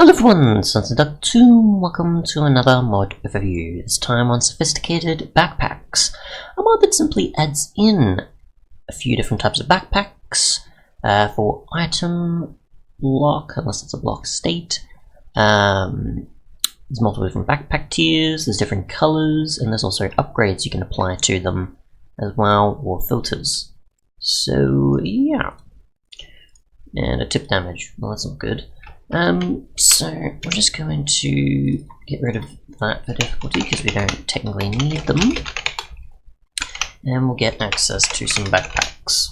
Hello everyone, Untitled, welcome to another mod overview, this time on sophisticated backpacks. A mod that simply adds in a few different types of backpacks for item block, unless it's a block state. There's multiple different backpack tiers, there's different colors, and there's also upgrades you can apply to them as well, or filters. So yeah, and a tip damage, well that's not good. So we're just going to get rid of that for difficulty because we don't technically need them, and we'll get access to some backpacks.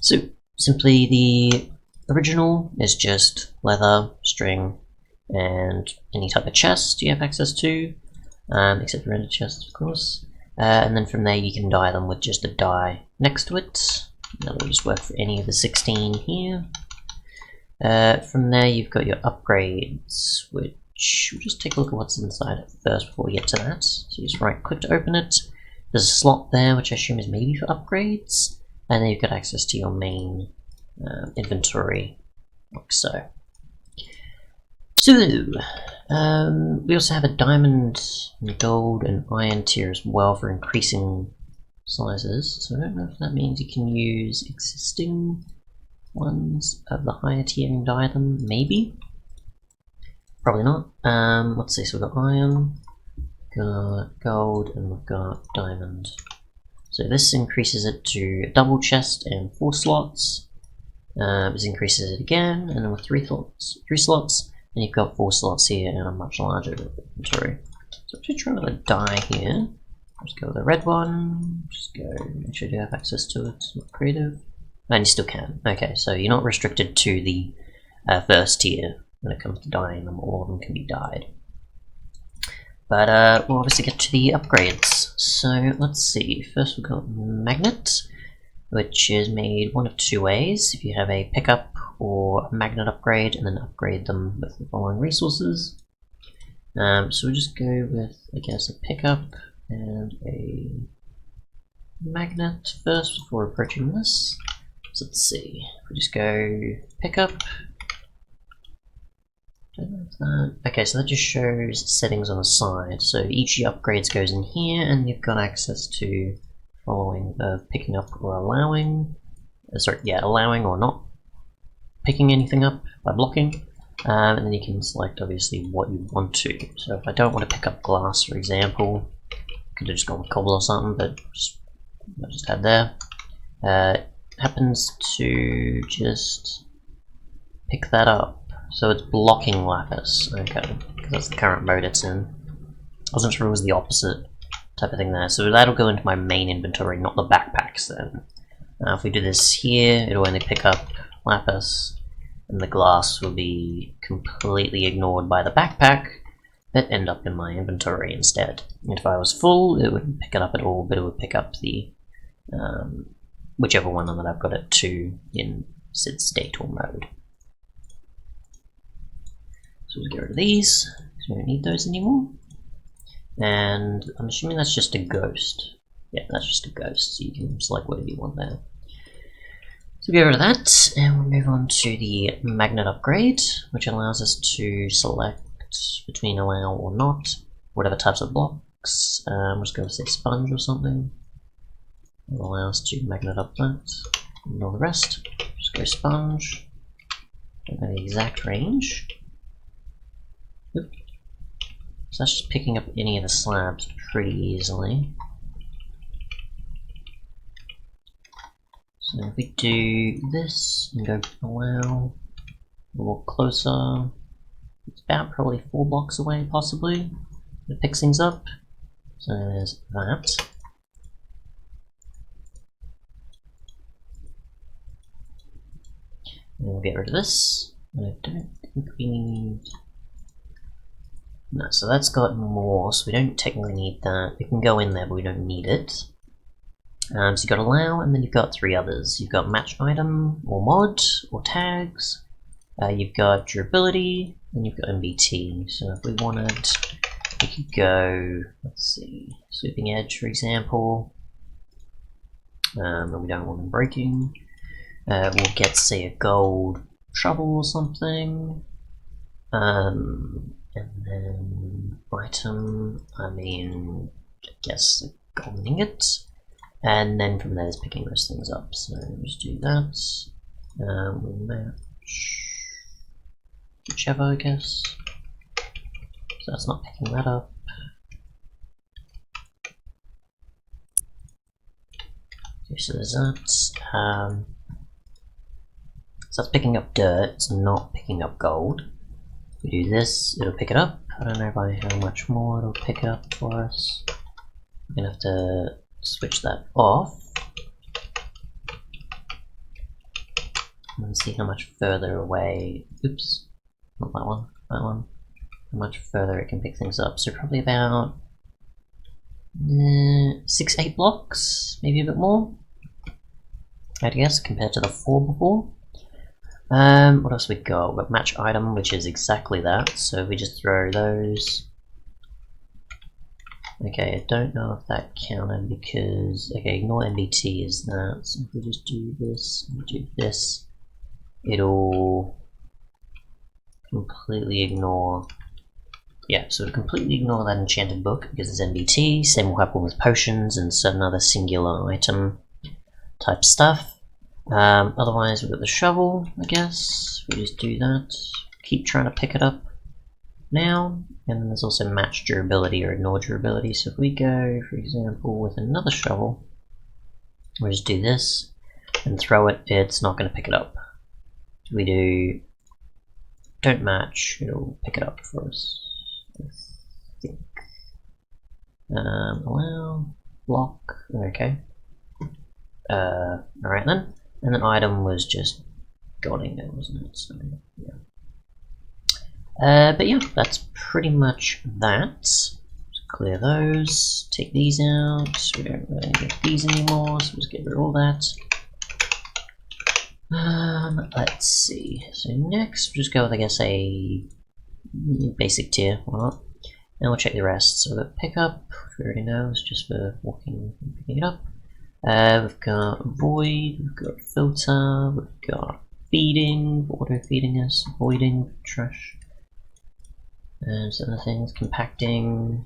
So simply the original is just leather, string, and any type of chest you have access to, except for rendered chests of course, and then from there you can dye them with just a dye next to it. That'll just work for any of the 16 here. From there you've got your upgrades, which we'll just take a look at what's inside it first before we get to that. So you just right click to open it. There's a slot there which I assume is maybe for upgrades, and then you've got access to your main inventory, like so. So, we also have a diamond, and gold, and iron tier as well for increasing sizes. So I don't know if that means you can use existing ones of the higher tier and dye them, maybe? Probably not. Let's see, so we've got iron, got gold, and we've got diamond. So this increases it to double chest and 4 slots. This increases it again, and then with 3 slots, and you've got 4 slots here and a much larger inventory. So if you try with a dye here, just go with the red one, just go, make sure you have access to it, it's not creative. And you still can. Okay, so you're not restricted to the first tier when it comes to dyeing them. All of them can be dyed. But we'll obviously get to the upgrades. So let's see. First we've got magnet, which is made one of 2 ways. If you have a pickup or a magnet upgrade, and then upgrade them with the following resources. So we'll just go with, I guess, a pickup and a magnet first before approaching this. So let's see, if we just go pickup. Don't know if that. Okay, so that just shows settings on the side. So each of your upgrades goes in here, and you've got access to following of picking up or allowing. Allowing or not picking anything up by blocking. And then you can select obviously what you want to. So if I don't want to pick up glass, for example, could have just gone with cobble or something, but I just had there. Happens to just pick that up, so it's blocking lapis. Okay, because that's the current mode it's in. I wasn't sure it was the opposite type of thing there, so that'll go into my main inventory, not the backpacks then. If we do this here, it'll only pick up lapis, and the glass will be completely ignored by the backpack, but end up in my inventory instead. And if I was full, it wouldn't pick it up at all, but it would pick up the whichever one that I've got it to in said state or mode. So we'll get rid of these, because we don't need those anymore. And I'm assuming that's just a ghost. Yeah, that's just a ghost, so you can select whatever you want there. So get rid of that, and we'll move on to the magnet upgrade, which allows us to select between allow or not, whatever types of blocks. I'm just going to say sponge or something. It'll allow us to magnet up that, and all the rest. Just go sponge. Don't know the exact range. Oop. So that's just picking up any of the slabs pretty easily. So if we do this and go allow, a little closer, it's about probably 4 blocks away possibly. It picks things up. So there's that. And we'll get rid of this. I don't think we need... No, so that's got more, so we don't technically need that. It can go in there, but we don't need it. So you've got allow, and then you've got 3 others. You've got match item, or mod, or tags. You've got durability, and you've got MBT. So if we wanted, we could go, let's see, sweeping edge, for example. And we don't want them breaking. We'll get, say, a gold shovel or something. And then item, I guess golden ingot. And then from there, it's picking those things up. So just do that. We'll match whichever, I guess. So that's not picking that up. Okay, so there's that. So that's picking up dirt, it's not picking up gold. If we do this, it'll pick it up. I don't know by how much more it'll pick it up for us. We're gonna have to switch that off. And see how much further away, oops, not that one, that one. How much further it can pick things up. So probably about 6-8 blocks, maybe a bit more, I'd guess, compared to the 4 before. What else we got? We've got match item, which is exactly that, so we just throw those. Okay, I don't know if that counted because, okay, ignore MBT is that, so if we just do this and do this, it'll completely ignore, yeah, so it'll completely ignore that enchanted book because it's MBT. Same will happen with potions and certain other singular item type stuff. Otherwise we've got the shovel, I guess. We just do that. Keep trying to pick it up now. And then there's also match durability or ignore durability. So if we go, for example, with another shovel, we just do this and throw it, it's not going to pick it up. If we do don't match, it'll pick it up for us, I think. Allow, block, okay. Alright then. And then item was just godding it, wasn't it? So, yeah. But yeah, that's pretty much that. Just clear those, take these out. We don't really need these anymore, so just get rid of all that. Let's see. So next, we'll just go with, I guess, a basic tier, why not? And we'll check the rest. So we've got pickup, which we already know, is just for walking and picking it up. We've got void, we've got filter, we've got feeding, auto feeding us, voiding, trash, and some other things, compacting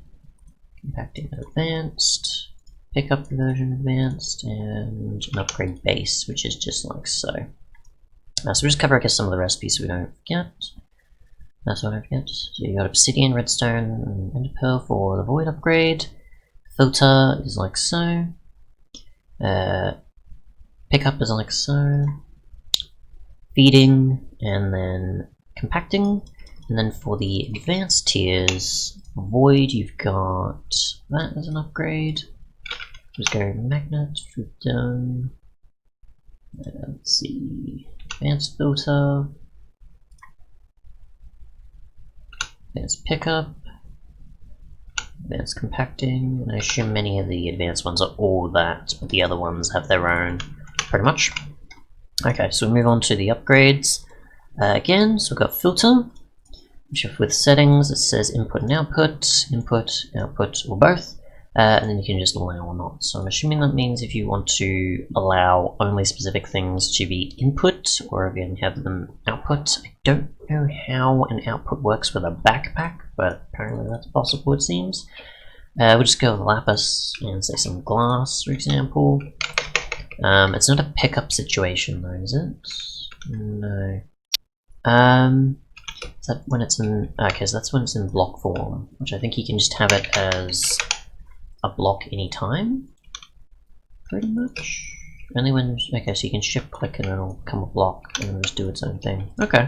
advanced, pickup version advanced, and an upgrade base, which is just like so. So we'll just cover, I guess, some of the recipes so we don't forget. That's what I forget. So you got obsidian, redstone, and enderpearl for the void upgrade. Filter is like so. Pickup is like so. Feeding, and then compacting. And then for the advanced tiers, void, you've got that as an upgrade. Just go magnet, food done. Let's see. Advanced filter. Advanced pickup. Advanced compacting, and I assume many of the advanced ones are all that, but the other ones have their own, pretty much. Okay, so we move on to the upgrades. Again, so we've got filter, which with settings it says input and output, output, or both, and then you can just allow or not. So I'm assuming that means if you want to allow only specific things to be input, or again have them output. I don't know how an output works with a backpack, but apparently that's possible, it seems. We'll just go with lapis and say some glass, for example. It's not a pickup situation though, is it? No. Is that when it's in... okay, so that's when it's in block form, which I think you can just have it as a block anytime, pretty much. Only when... okay, so you can shift click and it'll come a block and it'll just do its own thing. Okay.